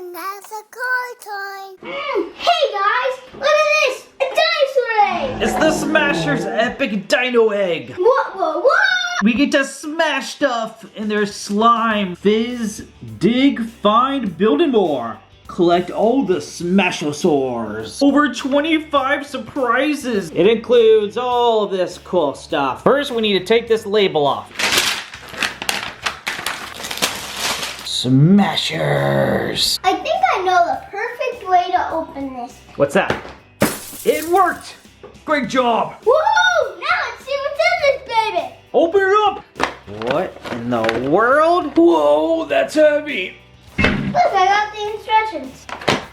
and that's a car time. Hey guys, look at this! A dinosaur egg! It's the Smasher's epic dino egg. What? We get to smash stuff in their slime. Fizz, dig, find, build, and more. Collect all the Smashosaurs. Over 25 surprises. It includes all this cool stuff. First, we need to take this label off. Smashers. I think I know the perfect way to open this. What's that? It worked. Great job. Woo! Now let's see what's in this baby. Open it up. What in the world? Whoa, that's heavy. Look, I got the instructions.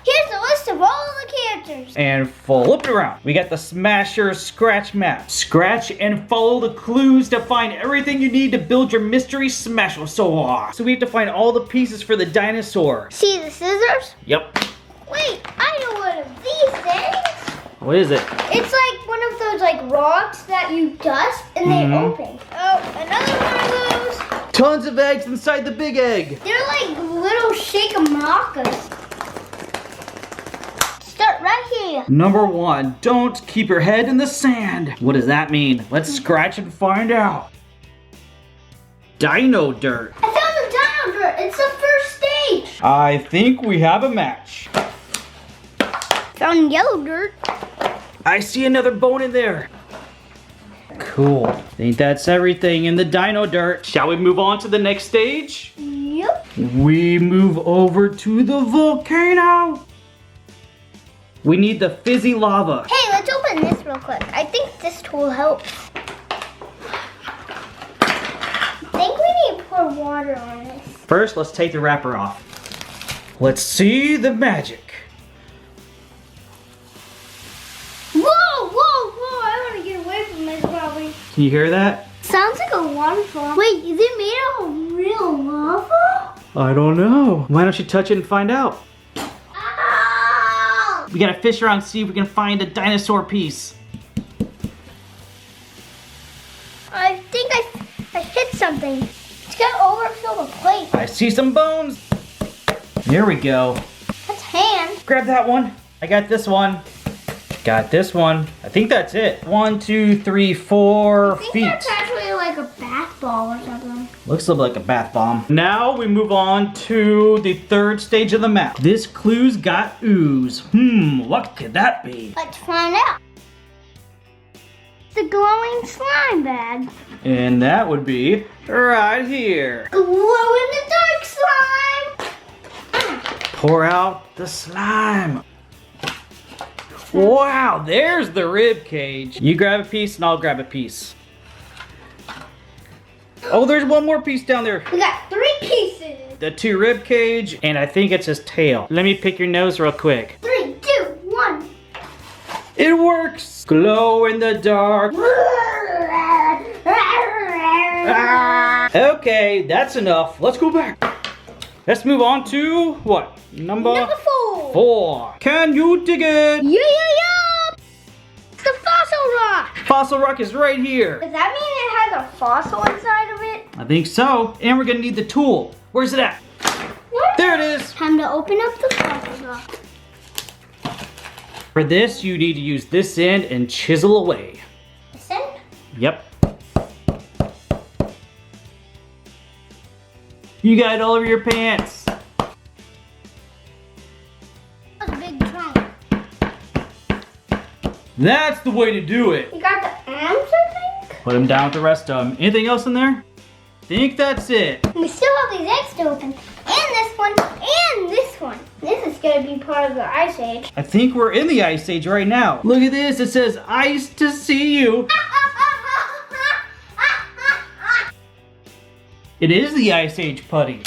Here's a list of all the characters. And flip it around. We got the Smasher scratch map. Scratch and follow the clues to find everything you need to build your mystery Smashosaur. So we have to find all the pieces for the dinosaur. See the scissors? Yep. Wait, I know one of these things. What is it? It's like one of those like rocks that you dust and they open. Oh, another one of those. Tons of eggs inside the big egg. They're like little shake-a-macas. Start right here. Number 1, don't keep your head in the sand. What does that mean? Let's scratch and find out. Dino dirt. I found the dino dirt. It's the first stage. I think we have a match. Found yellow dirt. I see another bone in there. Cool. Think that's everything in the dino dirt. Shall we move on to the next stage? Yep. We move over to the volcano. We need the fizzy lava. Hey, let's open this real quick. I think this tool helps. I think we need to pour water on this. First, let's take the wrapper off. Let's see the magic. Whoa! I want to get away from this probably. Can you hear that? Sounds like a waterfall. Wait, is it made out of real lava? I don't know. Why don't you touch it and find out? Ow! We gotta fish around and see if we can find a dinosaur piece. I think I hit something. It's gonna overfill the plate. I see some bones. There we go. That's hand. Grab that one. I got this one. Got this one. I think that's it. 1, 2, 3, 4 I think feet. that's actually like a bath ball or something. Looks a little like a bath bomb. Now we move on to the third stage of the map. This clue's got ooze. What could that be? Let's find out. The glowing slime bag. And that would be right here. Glow in the dark slime. Pour out the slime. Wow, there's the rib cage. You grab a piece and I'll grab a piece. Oh, there's one more piece down there. We got 3 pieces. The 2 rib cage, and I think it's his tail. Let me pick your nose real quick. 3, 2, 1. It works. Glow in the dark. Okay, that's enough. Let's go back. Let's move on to what? Number 4. Can you dig it? Yeah. It's the fossil rock. Fossil rock is right here. Does that mean it has a fossil inside of it? I think so. And we're gonna need the tool. Where's it at? What? There it is. Time to open up the fossil rock. For this, you need to use this end and chisel away. This end? Yep. You got it all over your pants. That's a big chunk. That's the way to do it. You got the arms, I think? Put them down with the rest of them. Anything else in there? Think that's it. We still have these eggs to open. And this one, and this one. This is gonna be part of the Ice Age. I think we're in the Ice Age right now. Look at this. It says, "Ice to see you." It is the Ice Age putty.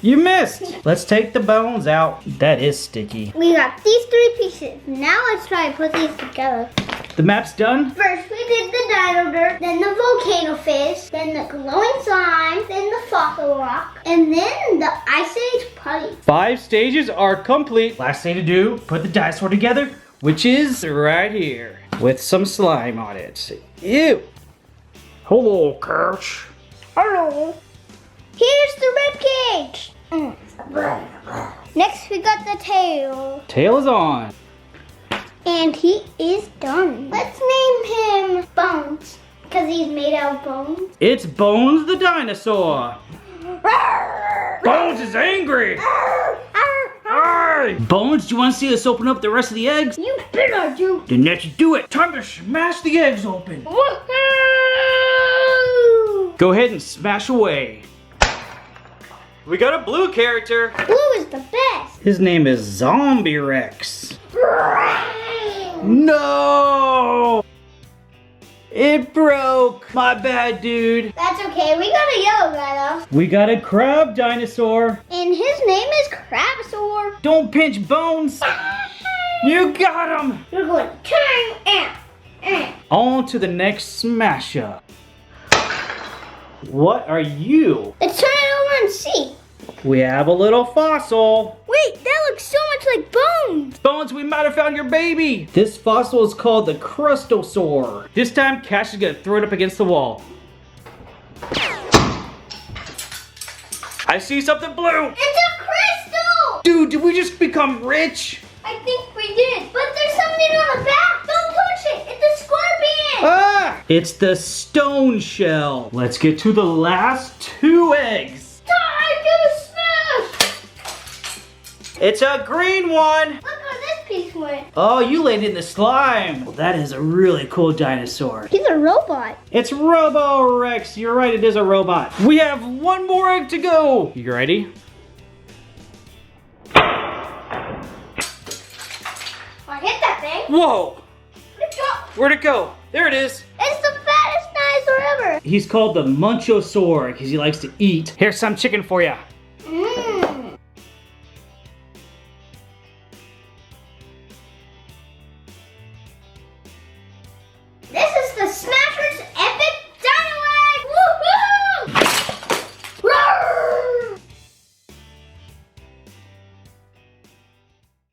You missed. Let's take the bones out. That is sticky. We got these 3 pieces. Now let's try to put these together. The map's done. First we did the dino dirt, then the volcano fish, then the glowing slime, then the fossil rock, and then the Ice Age putty. 5 stages are complete. Last thing to do, put the dinosaur together, which is right here with some slime on it. Ew. Hello, Couch. Hello. Here's the rib cage. Next, we got the tail. Tail is on. And he is done. Let's name him Bones, because he's made out of bones. It's Bones the dinosaur. Bones is angry. Hey! Bones, do you want to see us open up the rest of the eggs? You bet I do. Then let's do it. Time to smash the eggs open. Woohoo! Go ahead and smash away. We got a blue character. Blue is the best. His name is Zombie Rex. No! It broke. My bad, dude. That's okay. We got a yellow guy though. We got a crab dinosaur. And his name is Crabosaur. Don't pinch Bones. You got him. You're going turn and. On to the next smash up. What are you? Let's turn it over and see. We have a little fossil. Wait, that looks so much like Bones. Bones, we might have found your baby. This fossil is called the Crustosaur. This time, Cash is gonna throw it up against the wall. I see something blue. It's a crystal. Dude, did we just become rich? I think we did. But there's something on the back. Don't touch it. It's a scorpion. Ah! It's the stone shell. Let's get to the last 2 eggs. Time to smash. It's a green one. Look where this piece went. Oh, you landed in the slime. Well, that is a really cool dinosaur. He's a robot. It's Robo-Rex. You're right, it is a robot. We have 1 more egg to go. You ready? I hit that thing. Whoa! Where'd it go? Where'd it go? There it is. It's the fattest dinosaur ever. He's called the Munchosaur because he likes to eat. Here's some chicken for you.